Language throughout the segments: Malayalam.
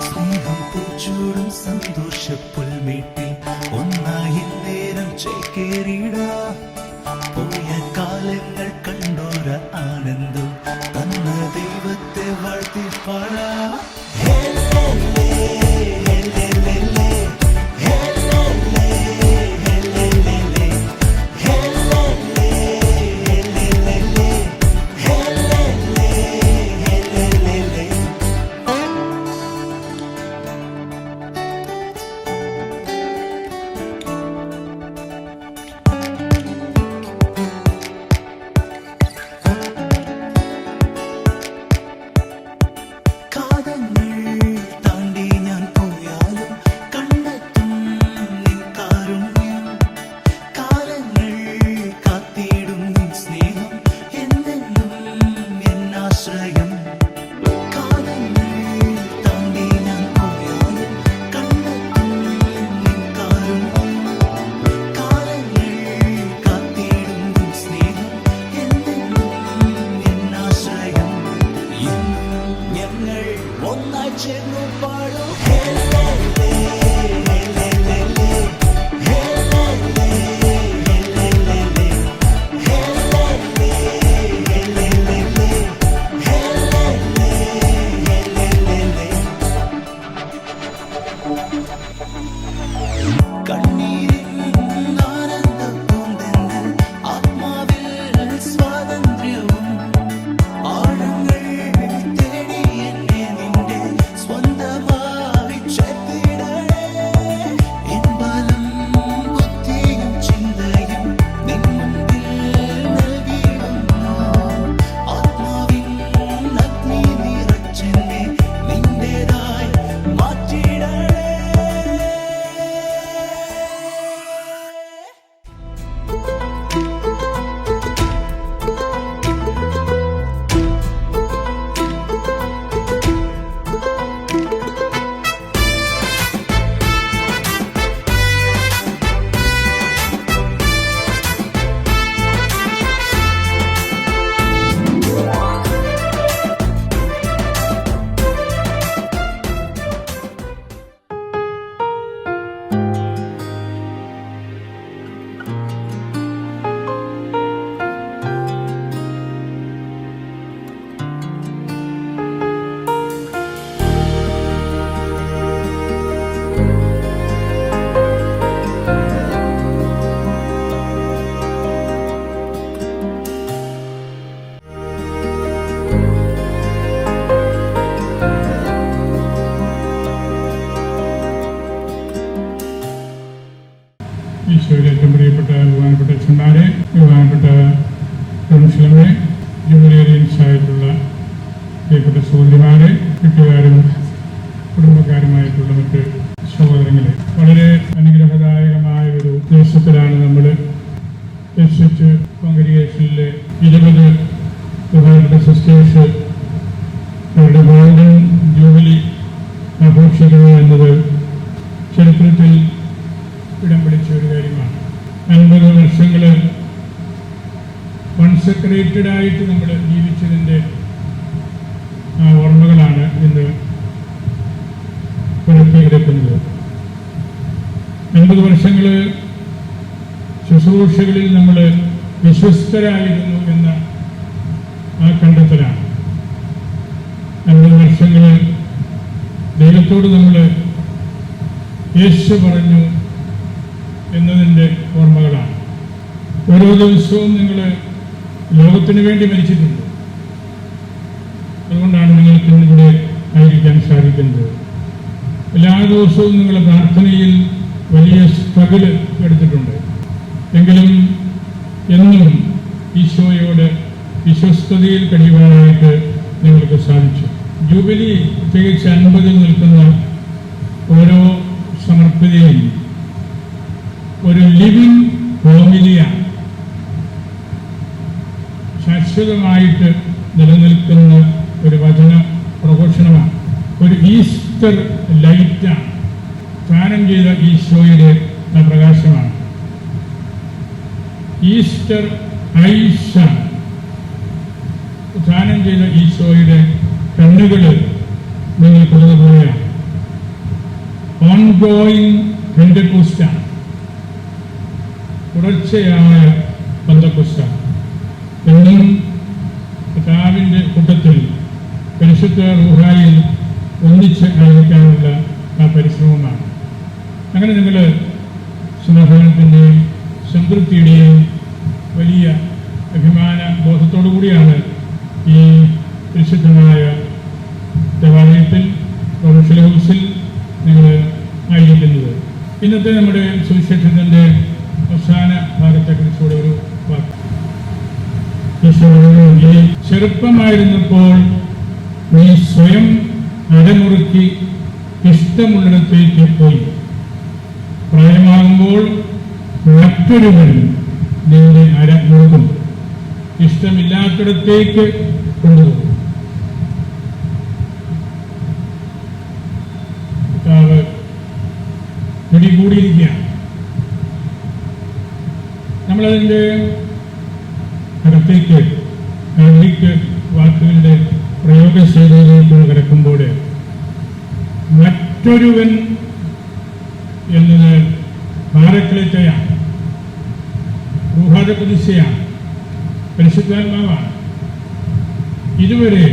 സ്നേഹം പൂച്ചൂടും സന്തോഷ പുൽമേട്ടിൽ ഒന്നായി നേരം ചേക്കേറിടാ. പോയ കാലങ്ങൾ കണ്ടോര ആനന്ദം തന്ന ദൈവത്തെ വാഴ്ത്തി പാടാ. ഈശോയിൽ ഏറ്റവും പ്രിയപ്പെട്ട ബഹുമാനപ്പെട്ട അച്ഛന്മാരെ, ബഹുമാനപ്പെട്ട ജെറുസലേമെ, ജൂബിലിയറിയൻസ് ആയിട്ടുള്ള പ്രിയപ്പെട്ട സഹോദരിമാരെ, വീട്ടുകാരും കുടുംബക്കാരുമായിട്ടുള്ള മറ്റ് സഹോദരങ്ങളെ, വളരെ അനുഗ്രഹദായകമായ ഒരു ദിവസത്തിലാണ് നമ്മൾ എസ് കോൺഗ്രിഗേഷനിലെ 20 ബഹുമാനപ്പെട്ട സിസ്റ്റേഴ്സ് അവരുടെ ഗോൾഡൻ ജൂബിലി ആഘോഷിക്കുക എന്നത് ചരിത്രത്തിൽ ഇടം പിടിച്ച ഒരു കാര്യമാണ്. 50 വർഷങ്ങൾ കോൺസെക്രേറ്റഡ് ആയിട്ട് നമ്മൾ ജീവിച്ചതിൻ്റെ ഓർമ്മകളാണ് ഇന്ന് പുറത്തേക്കെടുക്കുന്നത്. 50 വർഷങ്ങൾ ശുശ്രൂഷകളിൽ നമ്മൾ വിശ്വസ്തരായിരുന്നു എന്ന ആ കണ്ടെത്തലാണ്. 50 വർഷങ്ങൾ ദൈവത്തോട് നമ്മൾ യേശു പറഞ്ഞു എന്നതിൻ്റെ ഓർമ്മകളാണ്. ഓരോ ദിവസവും നിങ്ങൾ ലോകത്തിന് വേണ്ടി മരിച്ചിട്ടുണ്ട്. അതുകൊണ്ടാണ് നിങ്ങൾക്ക് ഇന്നിവിടെ ആയിരിക്കാൻ സാധിക്കുന്നത്. എല്ലാ ദിവസവും നിങ്ങൾ പ്രാർത്ഥനയിൽ വലിയ സ്ട്രഗിൾ എടുത്തിട്ടുണ്ട്. എങ്കിലും എന്നും ഈശോയോട് വിശ്വസ്തതയിൽ കഴിയുവാനായിട്ട് നിങ്ങൾക്ക് സാധിച്ചു. ജൂബിലി തികച്ച് 50 നിൽക്കുന്ന ഓരോ സമർപ്പിതയും ഒരു ലിവിങ് ഹോമിലിയാണ്. ശാശ്വതമായിട്ട് നിലനിൽക്കുന്ന ഒരു വചന പ്രഘോഷണമാണ്. ഒരു ഈസ്റ്റർ ലൈറ്റാണ്. ദാനം ചെയ്ത ഈശോയുടെ പ്രകാശമാണ്. ഈസ്റ്റർ ഐഷ, ദാനം ചെയ്ത ഈശോയുടെ കണ്ണുകൾ നിങ്ങൾക്കുള്ളതുപോലെയാണ്. ഓൺഗോയിങ് പെന്തക്കോസ്റ്റാണ്, തുടർച്ചയായ പെന്തക്കോസ്റ്റാണ്. എന്നും കർത്താവിൻ്റെ കൂട്ടത്തിൽ പരിശുദ്ധ റൂഹായിൽ ഒന്നിച്ച് ആയിരിക്കാനുള്ള ആ പരിശ്രമമാണ്. അങ്ങനെ നിങ്ങൾ സമാധാനത്തിൻ്റെയും സംതൃപ്തിയുടെയും വലിയ അഭിമാന ബോധത്തോടു കൂടിയാണ് ഈ പരിശുദ്ധമായ ദേവാലയത്തിൽ പ്രൊഫഷണൽ ഹൗസിൽ നിങ്ങൾ ആയിരിക്കുന്നത്. ഇന്നത്തെ നമ്മുടെ സുവിശേഷത്തിൻ്റെ അവസാന ഭാഗത്തെക്കുറിച്ചുകൂടെ ഒരു വാക്ക്. ചെറുപ്പമായിരുന്നപ്പോൾ നീ സ്വയം അരമുറുക്കി ഇഷ്ടമുള്ളിടത്തേക്ക് പോയി, പ്രായമാകുമ്പോൾ മറ്റൊരുവൻ നിന്റെ അരമുറുക്കും, ഇഷ്ടമില്ലാത്തിടത്തേക്ക് കൊണ്ടുപോകും. കർത്താവ് പിടികൂടിയിരിക്കുകയാണ്. നമ്മളതിൻ്റെ അകത്തേക്ക് ആംഗ്ലിക് വാക്കുകളുടെ പ്രയോഗശൈലിയിലേക്ക് കിടക്കുമ്പോൾ മറ്റൊരുവൻ എന്നത് പാരക്ലേറ്റയാണ്, റൂഹാദകുദിശയാണ്, പരിശുദ്ധാത്മാവാണ്. ഇതുവരെ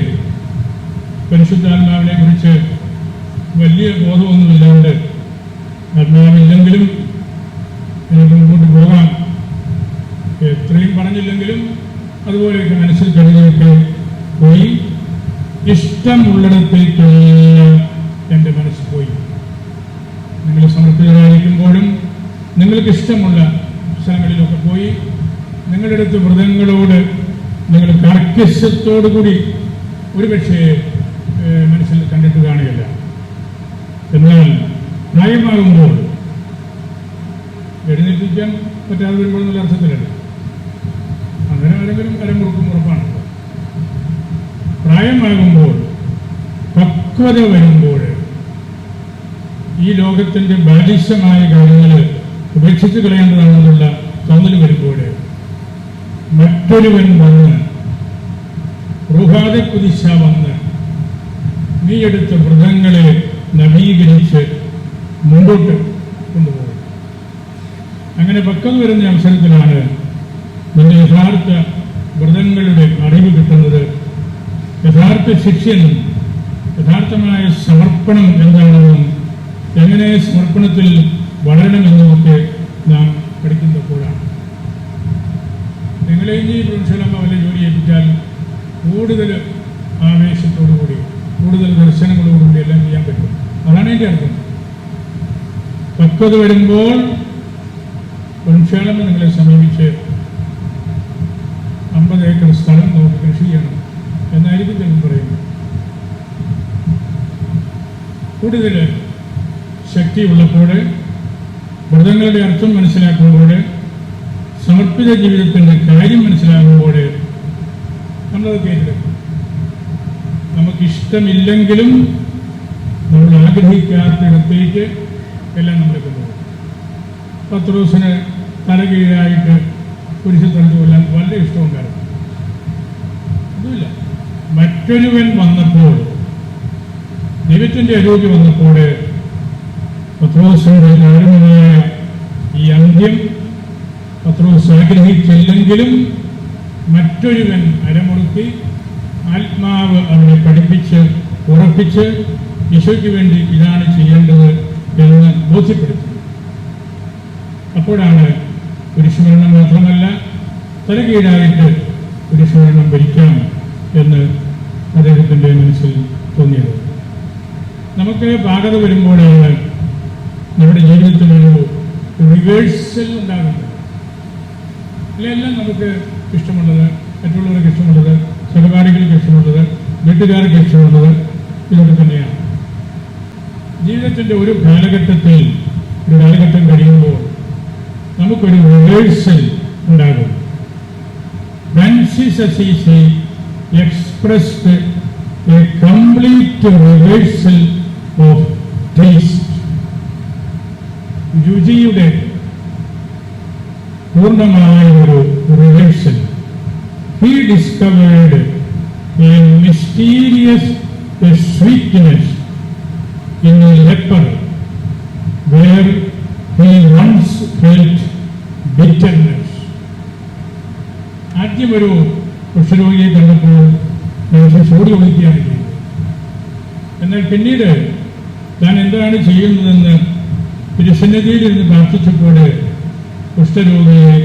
പരിശുദ്ധാത്മാവിനെ കുറിച്ച് വലിയ ബോധമൊന്നുമില്ലാണ്ട് ആത്മാവില്ലെങ്കിലും എനിക്ക് മുമ്പോട്ട് പോകാം, എത്രയും പറഞ്ഞില്ലെങ്കിലും അതുപോലെയൊക്കെ മനസ്സിൽ കരുതിയൊക്കെ പോയി. ഇഷ്ടമുള്ളിടത്തേക്കെല്ലാം എൻ്റെ മനസ്സ് പോയി. നിങ്ങൾ സമർപ്പിതരായിരിക്കുമ്പോഴും നിങ്ങൾക്ക് ഇഷ്ടമുള്ള സ്ഥലങ്ങളിലൊക്കെ പോയി നിങ്ങളുടെ അടുത്ത് വ്രതങ്ങളോട് നിങ്ങൾ കാർക്കശ്യത്തോടു കൂടി ഒരുപക്ഷെ മനസ്സിൽ കണ്ടിട്ട് കാണുകയില്ല. എന്നാൽ പ്രായമാകുമ്പോൾ എഴുന്നേൽപ്പിക്കാൻ പറ്റാതെ വരുമ്പോൾ എന്നുള്ള അർത്ഥത്തിലല്ല, അങ്ങനെ ആരെങ്കിലും അരമുറുക്കും ഉറപ്പാണ്. പ്രായമാകുമ്പോൾ പക്വത വരുമ്പോൾ ഈ ലോകത്തിൻ്റെ ബാലിശമായ കാര്യങ്ങൾ ഉപേക്ഷിച്ച് കളയേണ്ടതാണെന്നുള്ള തോന്നൽ വരുമ്പോൾ മറ്റൊരുവൻ വന്ന് റൂഹാദകുദിശ വന്ന് നീ എടുത്ത വ്രതങ്ങളെ നവീകരിച്ച് മുമ്പോട്ട് കൊണ്ടുപോകും. അങ്ങനെ പക്വത വരുന്ന അവസരത്തിലാണ് നിന്റെ യഥാർത്ഥ വ്രതങ്ങളുടെ അറിവ് കിട്ടുന്നത്. യഥാർത്ഥ ശിക്ഷയും യഥാർത്ഥമായ സമർപ്പണം എന്താണെന്നും എങ്ങനെ സമർപ്പണത്തിൽ വളരണമെന്നുമൊക്കെ നാം പഠിക്കുന്നപ്പോഴാണ്. നിങ്ങളെ ഇനി പ്രിൻസിപ്പലമ്മ വല്ല ജോലി ഏൽപ്പിച്ചാൽ കൂടുതൽ ആവേശത്തോടുകൂടി കൂടുതൽ ദർശനങ്ങളോടുകൂടി എല്ലാം ചെയ്യാൻ പറ്റും. അതാണ് എൻ്റെ അർത്ഥം. പക്വത വരുമ്പോൾ പ്രിൻസിപ്പലമ്മ നിങ്ങളെ സമീപിച്ച് 50 ഏക്കർ സ്ഥലം നമുക്ക് കൃഷി ചെയ്യണം എന്നായിരിക്കും ചിലപ്പോൾ പറയുന്നത്. കൂടുതൽ ശക്തിയുള്ളപ്പോൾ, വ്രതങ്ങളുടെ അർത്ഥം മനസ്സിലാക്കുമ്പോൾ, സമർപ്പിത ജീവിതത്തിൻ്റെ കാര്യം മനസ്സിലാകുമ്പോൾ നമ്മളത് കേട്ടിരിക്കും. നമുക്കിഷ്ടമില്ലെങ്കിലും നമ്മൾ ആഗ്രഹിക്കാത്തിടത്തേക്ക് എല്ലാം നമ്മളെ കൊണ്ടുപോകും. പത്രോസിന് തലകീഴായിട്ട് കുരിശിൽ തറഞ്ഞു കൊല്ലാൻ വളരെ ഇഷ്ടമുണ്ടായിരുന്നു. അതുമില്ല, മറ്റൊരുവൻ വന്നപ്പോൾ, ദൈവത്തിൻ്റെ അരോഗ്യം വന്നപ്പോൾ പത്രോസിന്റെ ദാരുണമായ ഈ അന്ത്യം പത്രോസ് ആഗ്രഹിച്ചില്ലെങ്കിലും മറ്റൊരുവൻ അരമുറുക്കി ആത്മാവ് അവനെ പഠിപ്പിച്ച് ഉറപ്പിച്ച് ഈശോയ്ക്ക് വേണ്ടി ഇതാണ് ചെയ്യേണ്ടത് എന്ന് ബോധ്യപ്പെടുത്തി. അപ്പോഴാണ് കുരിശുമരണം മാത്രമല്ല തലകീഴായിട്ട് കുരിശുമരണം ഭരിക്കാം എന്ന് അദ്ദേഹത്തിൻ്റെ മനസ്സിൽ തോന്നിയത്. നമുക്ക് പാകത വരുമ്പോഴാണ് നമ്മുടെ ജീവിതത്തിലൊരു റിവേഴ്സൽ ഉണ്ടാകുന്നത്. എല്ലാം നമുക്ക് ഇഷ്ടമുള്ളത്, മറ്റുള്ളവർക്ക് ഇഷ്ടമുള്ളത്, സഹപാഠികൾക്ക് ഇഷ്ടമുള്ളത്, വീട്ടുകാർക്ക് ഇഷ്ടമുള്ളത് ഇതൊക്കെ തന്നെയാണ്. ജീവിതത്തിൻ്റെ ഒരു കാലഘട്ടത്തിൽ ഒരു കാലഘട്ടം കഴിയുമ്പോൾ നമുക്കൊരു റിവേഴ്സൽ ഉണ്ടാകും. Francis Assisi expressed A complete reversal of taste. രുചിയുടെ പൂർണ്ണമായ ഒരു reversal. He discovered a mysterious sweetness in a leper where he once felt bitterness. ആദ്യം ഒരു കുഷ്ഠരോഗിയെ കണ്ടപ്പോൾ മനുഷ്യൻ ഓടി ഒളിക്കുകയാണ് ചെയ്തത്. എന്നാൽ പിന്നീട് താൻ എന്താണ് ചെയ്യുന്നതെന്ന് തിരുസന്നിധിയിൽ ഇരുന്ന് പ്രാർത്ഥിച്ചപ്പോൾ കുഷ്ഠരോഗിയെ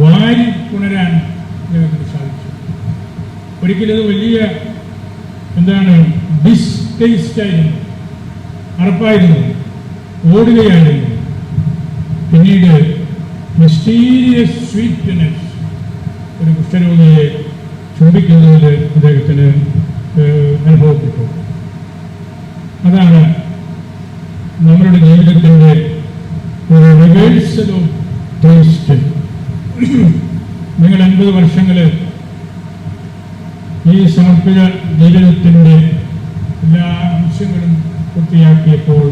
വാരി പുണരാൻ അദ്ദേഹത്തിന് സാധിച്ചു. ഒരിക്കലത് വലിയ ഡിസ്റ്റേസ്റ്റായിരുന്നു, അറപ്പായിരുന്നു, ഓടുകയായിരുന്നു. പിന്നീട് മിസ്റ്റീരിയസ് സ്വീറ്റ്നെസ് ഒരു കുഷ്ഠരോഗിയെ ചുംബിക്കുന്നതിൽ അദ്ദേഹത്തിന് അനുഭവപ്പെട്ടു. അതാണ് നമ്മളുടെ ജീവിതത്തിൻ്റെ ഒരു റിവേഴ്സൽ ഓഫ് ടേസ്റ്റ്. നിങ്ങൾ 50 വർഷങ്ങൾ ഈ സമർപ്പിത ജീവിതത്തിൻ്റെ എല്ലാ അംശങ്ങളും പൂർത്തിയാക്കിയപ്പോൾ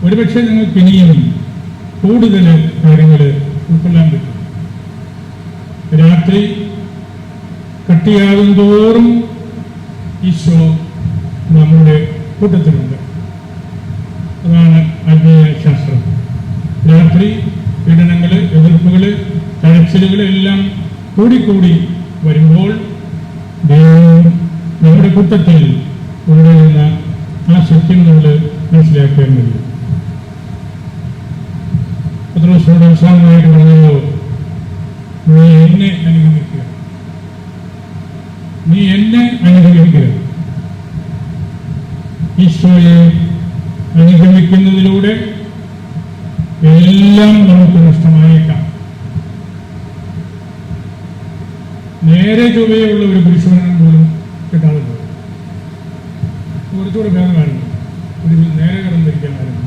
ഒരുപക്ഷെ നിങ്ങൾക്ക് ഇനിയും കൂടുതൽ കാര്യങ്ങൾ ഉൾക്കൊള്ളാൻ പറ്റും. രാത്രി കട്ടിയാകും തോറും ഈശോ നമ്മുടെ കൂട്ടത്തിലുണ്ട്. അതാണ് ആത്മീയ ശാസ്ത്രം. രാത്രി പീഡനങ്ങൾ, എതിർപ്പുകൾ, തഴച്ചിലുകൾ എല്ലാം കൂടിക്കൂടി വരുമ്പോൾ ദൈവം നമ്മുടെ കൂട്ടത്തിൽ ഉണ്ടെന്ന ആ സത്യം നമ്മൾ മനസ്സിലാക്കാൻ കഴിയും. പത്രോസിനോട് അവസാനമായിട്ട് പറഞ്ഞല്ലോ, നീ എന്നെ അനുഗമിക്കുക, നീ എന്നെ അനുഗമിക്കുക. ഈശോയെ അനുഗമിക്കുന്നതിലൂടെ എല്ലാം നമുക്ക് നഷ്ടമായേക്കാം. നേരെ ചൊവ്വയുള്ള ഒരു പുരുഷനും പോലും കിട്ടാതെ പോകും. കുറച്ചുകൂടെ ഭേദമായിരുന്നു, ഒരു നേരെ കിടന്നിരിക്കാമായിരുന്നു.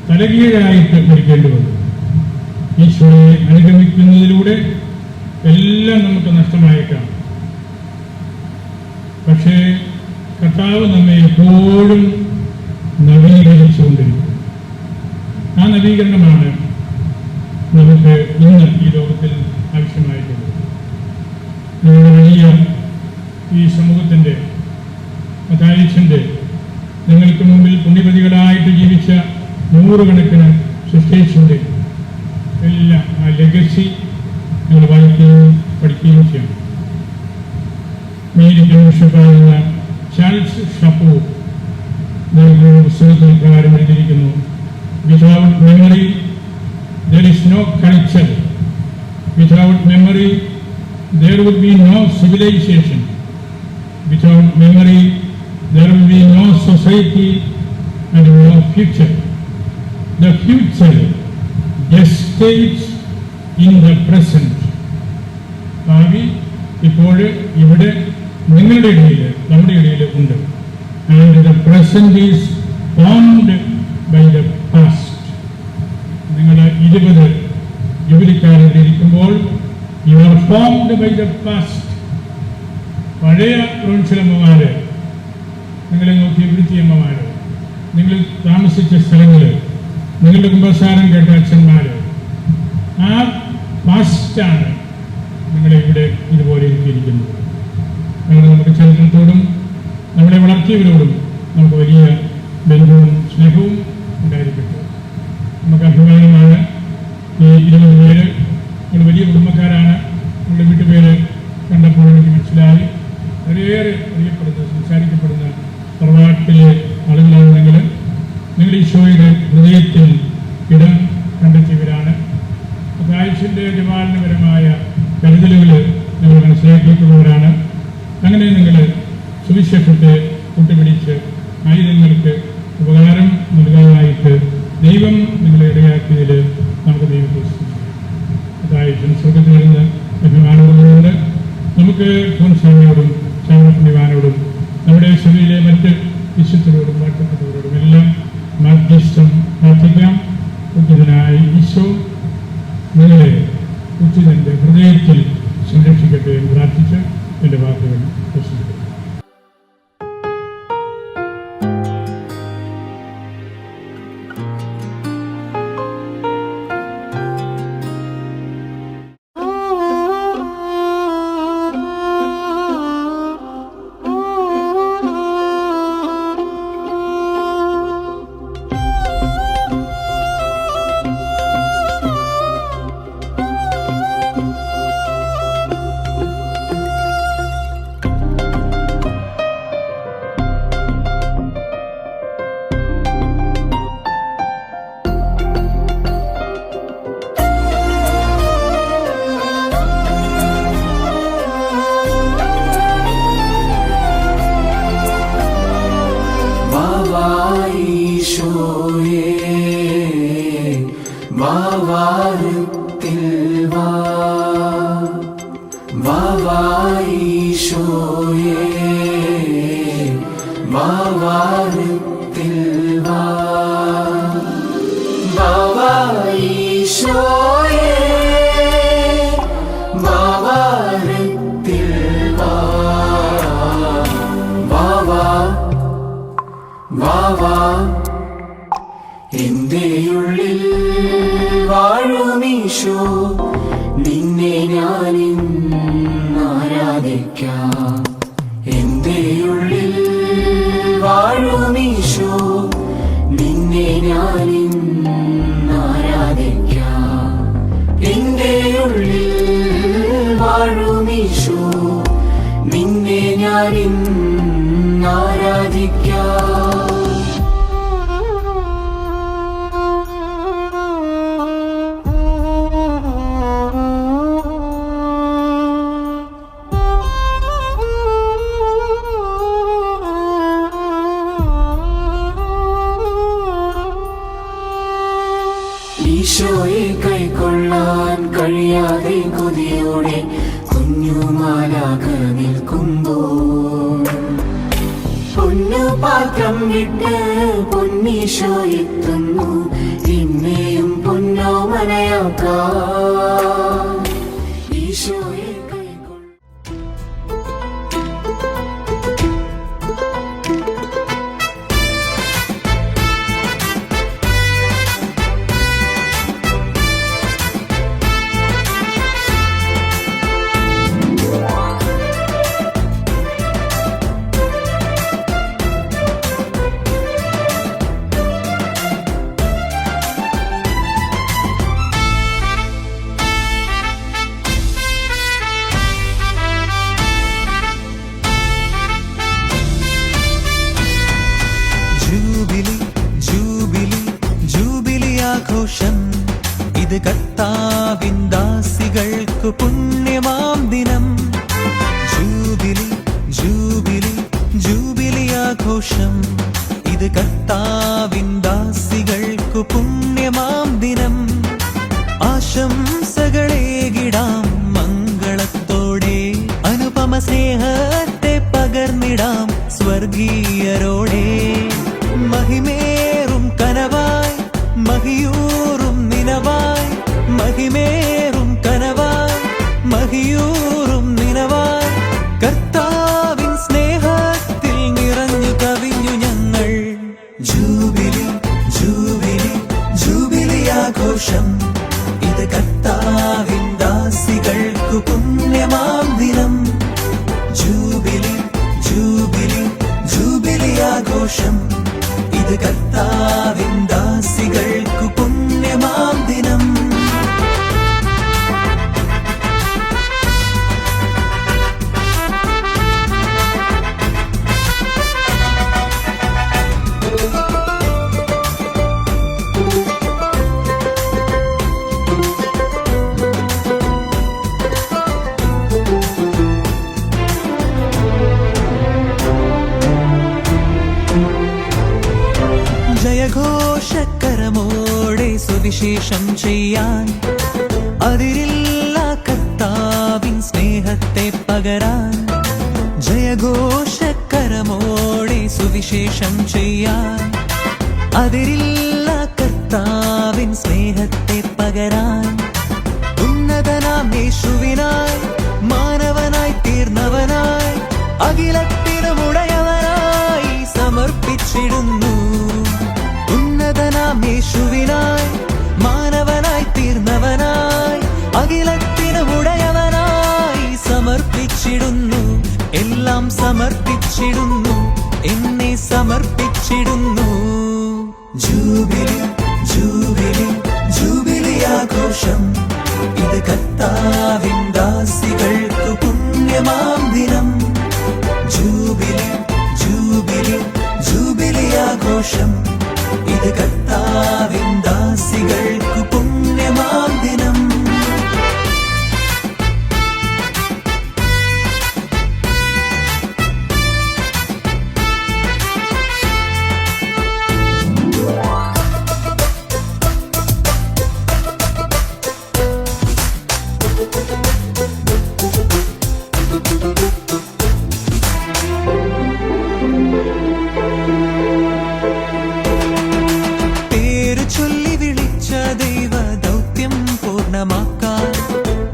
തലകീഴായിട്ട് മരിക്കേണ്ടി വന്നു. ഈശോയെ അനുഗമിക്കുന്നതിലൂടെ എല്ലാം നമുക്ക് നഷ്ടമായേക്കാം. പക്ഷേ കർത്താവ് നമ്മെ എപ്പോഴും നവീകരിച്ചുകൊണ്ടിരിക്കും. ആ നവീകരണമാണ് നമുക്ക് ഇന്ന് ഈ ലോകത്തിൽ ആവശ്യമായിട്ടുള്ളത്. നമ്മുടെ വലിയ ഈ സമൂഹത്തിൻ്റെ, മത്തായിയുടെ, നിങ്ങൾക്ക് മുമ്പിൽ പുണ്യപതികളായിട്ട് ജീവിച്ച നൂറുകണക്കിന് സിസ്റ്റേഴ്സിൻ്റെ എല്ലാം ആ ലെഗസി നിങ്ങൾ വായിക്കുകയും പഠിക്കുകയും ചെയ്യണം. അമേരിക്കൻ ബിഷപ്പായിരുന്ന ചാൾസ് ഷാപ്പോ പുസ്തകത്തിൽ പ്രകാരം എഴുതിയിരിക്കുന്നു, without memory there is no culture, without memory there would be no civilization, without memory there will be no society and no future. The future gestates in the present. ഭാവി ഇപ്പോൾ ഇവിടെ നിങ്ങളുടെ ഇടയിൽ, നമ്മുടെ ഇടയിൽ ഉണ്ട്. And the present is formed by the past. നിങ്ങൾ 20 ജൂബിലിക്കാരിൽ ഇരിക്കുമ്പോൾ you are formed by the past. പഴയ പ്രൊവിൻഷ്യലമ്മമാര്, നിങ്ങളെ നോക്കിയ വൃത്തിയമ്മമാര്, നിങ്ങൾ താമസിച്ച സ്ഥലങ്ങൾ, നിങ്ങളുടെ കുമ്പസാരം കേട്ട അച്ഛന്മാര്, ആ പാസ്റ്റാണ് നിങ്ങളെ ഇവിടെ ഇതുപോലെ എത്തിയിരിക്കുന്നത്. അങ്ങനെ നമുക്ക് ചരിത്രത്തോടും നമ്മളെ വളർത്തിയവരോടും നമുക്ക് വലിയ ബന്ധവും സ്നേഹവും ഉണ്ടായിരിക്കട്ടെ. നമുക്ക് അഭിമാനമാണ്. ഈ 20 പേര് നമ്മൾ വലിയ കുടുംബക്കാരാണ്. നമ്മുടെ വീട്ടുപേര് കണ്ടപ്പോൾ എനിക്ക് മനസ്സിലായി. വളരെയേറെ അറിയപ്പെടുന്ന, സംസാരിക്കപ്പെടുന്ന തറവാട്ടിലെ ആളുകളാണെങ്കിൽ നിങ്ങൾ ഈശോയുടെ ഹൃദയത്തിൽ ഇടം കണ്ടെത്തിയവരാണ്. മത്തായിയുടെ ജപാലനപരമായ കരുതലുകൾ നിങ്ങൾ മനസ്സിലാക്കിയിട്ടുള്ളവരാണ്. അങ്ങനെ നിങ്ങൾ സുവിശേഷത്തെ കൂട്ടുപിടിച്ച് ആയിരങ്ങൾക്ക് ഉപകാരം നൽകാനായിട്ട് ദൈവം നിങ്ങളെ ഇടയാക്കിയതിൽ നമുക്ക് ദൈവത്തെ അതായത് സ്വർഗത്തിൽ നിന്ന് അഭിമാനമുള്ളതുകൊണ്ട് നമുക്ക് സ്വാമിയോടും ചാമപുണ്യവാനോടും നമ്മുടെ സഭയിലെ മറ്റ് വിശുദ്ധരോടും വാഴ്ത്തപ്പെട്ടവരോടും എല്ലാം മാധ്യസ്ഥം പ്രാർത്ഥിക്കാം. ഉചിതനായ ഈശോ നിങ്ങളെ ഉചിതന്റെ ഹൃദയത്തിൽ സംരക്ഷിക്കട്ടെ എന്ന് പ്രാർത്ഥിച്ച് എൻ്റെ വാക്കുകൾ പ്രസംഗിക്കുന്നു. വാവാരത്തിൽ വാ വാവായിശോയേ വാവാരത്തിൽ വാ വാവായിശോയേ വാവാരത്തിൽ വാ വാവാ വാവാ എന്റെ ഉള്ളിൽ വാഴുമീശോ നിന്നെ ഞാനിന്ന് ആരാധിക്കാം എന്റെ ഉള്ളിൽ വാഴുമീശോ നിന്നെ ഞാനിന്ന് ആരാധിക്കാം എന്റെ ഉള്ളിൽ വാഴുമീശോ നിന്നെ ഞാനിന്ന് ആരാധിക്കാം ഈശോയെ കൈക്കൊള്ളാൻ കഴിയാതെ കൊതിയോടെ കുഞ്ഞുമാലാക നിൽക്കുമ്പോൾ പൊന്നുപാത്രം വിട്ട് പൊന്നീശോ എത്തുന്നു എന്നെയും പൊന്നോമനയാക്കാം ഈശോയെ ആഘോഷം ഇത് കർത്താവിൻ ദാസികൾക്കു പുണ്യമാം ദിനം ജൂബിലി ജൂബിലി ജൂബിലി ആഘോഷം ഇത് കർത്താവിൻ ദാസികൾക്കു പുണ്യമാം ദിനം ആശംസകളേകിടാം മംഗളത്തോടെ അനുപമ സ്നേഹത്തെ പകർന്നിടാം സ്വർഗീയരോടെ മഹിമേറും കനവായി മഹിയൂറും നിനവായി മഹിമേറും കനവായി മഹിയൂറും നിനവായി കർത്താവിൻ സ്നേഹത്തിൽ നിറഞ്ഞു കവിഞ്ഞു ഞങ്ങൾ ജൂബിലി ജൂബിലി ജൂബിലി ആഘോഷം ഇത് കർത്താവിൻ ദാസികൾക്കു പുണ്യമാം ദിനം ജൂബിലി ജൂബിലി ജൂബിലി ആഘോഷം ഇത് കർത്താവിൻ ദാസികൾക്കു പുണ്യമാം ദിനം ജയഘോഷക്കരമോടെ സുവിശേഷം ചെയ്യാൻ അതിരില്ല കർത്താവിൻ സ്നേഹത്തെ പകരാൻ ജയഘോഷക്കരമോടെ സുവിശേഷം ചെയ്യാൻ അതിരില്ല കർത്താവിൻ സ്നേഹത്തെ പകരാൻ ഉന്നതനാം യേശുവിനായി മാനവനായി തീർന്നവനായി അഖിലത്തിനുമുടയവനായി സമർപ്പിച്ചിടുന്നു ഉന്നതനാം യേശുവിനായി മാനവനായി തീർന്നവനായി അഖിലത്തിനുമുടയവനായി സമർപ്പിച്ചിടുന്നു എല്ലാം സമർപ്പിച്ചിടുന്നു എന്നെ സമർപ്പിച്ചിടുന്നു ജൂബിലി ജൂബിലി ജൂബിലി ആഘോഷം ഇത് കർത്താവിൻ ദാസികൾക്കു പുണ്യമാം ദിനം ജൂബിലി ജൂബിലി ജൂബിലി ആഘോഷം ഇത് കർത്താവിൻ ദാസികൾക്കു പുണ്യമാം ദിനം പൂർണ്ണമാക്കാൻ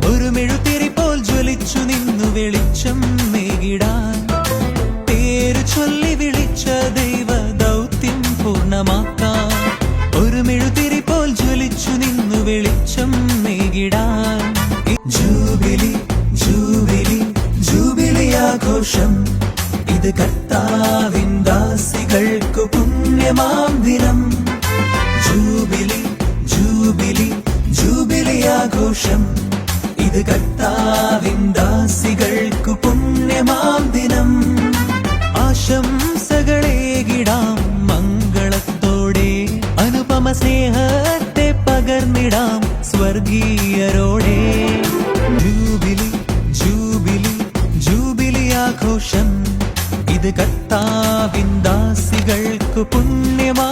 ഒരു മെഴുതിരി പോൽ ജ്വലിച്ചു നിന്നു വെളിച്ചം നേകിടാൻ പേരു ചൊല്ലി വിളിച്ച ദൈവ ദൗത്യം പൂർണ്ണമാക്കാൻ ഒരു മെഴുതിരി പോൽ ജ്വലിച്ചു നിന്നു വെളിച്ചം നേകിടാൻ ജൂബിലി ജൂബിലി ജൂബിലി ആഘോഷം ഇത് കർത്താവിൻ ദാസികൾക്കു പുണ്യമാം ദിനം ജൂബിലി ജൂബിലി ജൂബിലി ആഘോഷം ഇത് കർത്താവിൻ ദാസികൾക്കു പുണ്യമാം ദിനം ആശംസകളേകിടാം മംഗളത്തോടെ അനുപമ സ്നേഹത്തെ പകർന്നിടാം സ്വർഗീയരോടെ ജൂബിലി ജൂബിലി ജൂബിലി ആഘോഷം ഇത് കർത്താവിൻ ദാസികൾക്കു പുണ്യമാ